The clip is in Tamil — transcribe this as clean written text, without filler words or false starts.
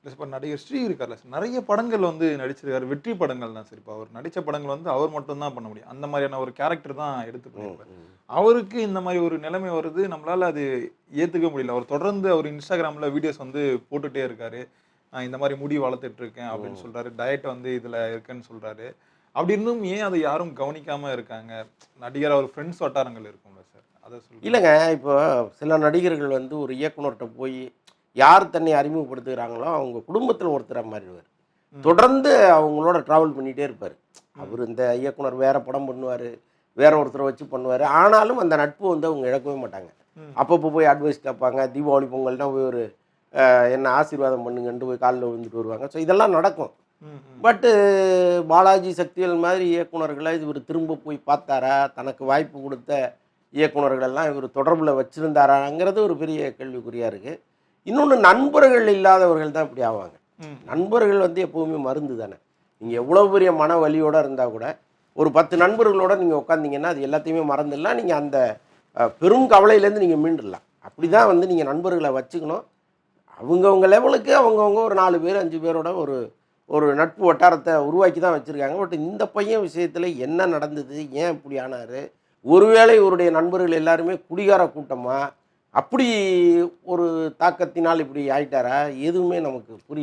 இல்லை இப்போ நடிகர் ஸ்ரீ இருக்கார்ல சார், நிறைய படங்கள் வந்து நடிச்சிருக்காரு. வெற்றி படங்கள் தான் சார். இப்போ அவர் நடித்த படங்கள் வந்து அவர் மட்டும் தான் பண்ண முடியும். அந்த மாதிரியான ஒரு கேரக்டர் தான் எடுத்து பண்ணியிருப்பார். அவருக்கு இந்த மாதிரி ஒரு நிலைமை வருது, நம்மளால அது ஏத்துக்க முடியல. அவர் தொடர்ந்து அவர் இன்ஸ்டாகிராம்ல வீடியோஸ் வந்து போட்டுட்டே இருக்காரு. இந்த மாதிரி முடி வளர்த்துட்டு இருக்கேன் அப்படின்னு சொல்றாரு. டயட் வந்து இதுல இருக்குன்னு சொல்றாரு. அப்படி இருந்தும் ஏன் அதை யாரும் கவனிக்காம இருக்காங்க? நடிகர் அவர் ஃப்ரெண்ட்ஸ் வட்டாரங்கள் இருக்கும்ல சார். அதை சொல்லுங்க. இல்லைங்க. இப்போ சில நடிகர்கள் வந்து ஒரு இயக்குனர்கிட்ட போய் யார் தன்னை அறிமுகப்படுத்துகிறாங்களோ அவங்க குடும்பத்தில் ஒருத்தராக மாறிடுவார். தொடர்ந்து அவங்களோட ட்ராவல் பண்ணிகிட்டே இருப்பார். அவர் இந்த இயக்குனர் வேறு படம் பண்ணுவார், வேற ஒருத்தரை வச்சு பண்ணுவார். ஆனாலும் அந்த நட்பு வந்து அவங்க இழக்கவே மாட்டாங்க. அப்பப்போ போய் அட்வைஸ் கேட்பாங்க. தீபாவளி பொங்கல்னா போய் ஒரு என்ன ஆசீர்வாதம் பண்ணுங்கன்ட்டு போய் காலில் விழுந்துட்டு வருவாங்க. ஸோ இதெல்லாம் நடக்கும். பட்டு பாலாஜி சக்திவேல் மாதிரி இயக்குனர்களை இவர் திரும்ப போய் பார்த்தாரா, தனக்கு வாய்ப்பு கொடுத்த இயக்குனர்களெல்லாம் இவர் தொடர்பில் வச்சுருந்தாராங்கிறது ஒரு பெரிய கேள்விக்குறியாக இருக்குது. இன்னொன்று, நண்பர்கள் இல்லாதவர்கள் தான் இப்படி ஆவாங்க. நண்பர்கள் வந்து எப்போவுமே மருந்து தானே. நீங்கள் எவ்வளோ பெரிய மன வலியோடு இருந்தால் கூட ஒரு 10 நண்பர்களோடு நீங்கள் உட்காந்திங்கன்னா அது எல்லாத்தையுமே மறந்துடலாம். நீங்கள் அந்த பெரும் கவலையிலேருந்து நீங்கள் மீண்டுடலாம். அப்படி தான் வந்து நீங்கள் நண்பர்களை வச்சுக்கணும். அவங்கவுங்க லெவலுக்கு அவங்கவுங்க ஒரு 4 பேர் 5 பேரோட ஒரு ஒரு நட்பு வட்டாரத்தை உருவாக்கி தான் வச்சுருக்காங்க. பட் இந்த பையன் விஷயத்தில் என்ன நடந்தது, ஏன் இப்படி ஆனார், ஒருவேளை இவருடைய நண்பர்கள் எல்லாருமே குடிகார கூட்டமா, அப்படி ஒரு தாக்கத்தினால் இப்படி ஆயிட்டாரா, எதுவுமே நமக்கு புரியல.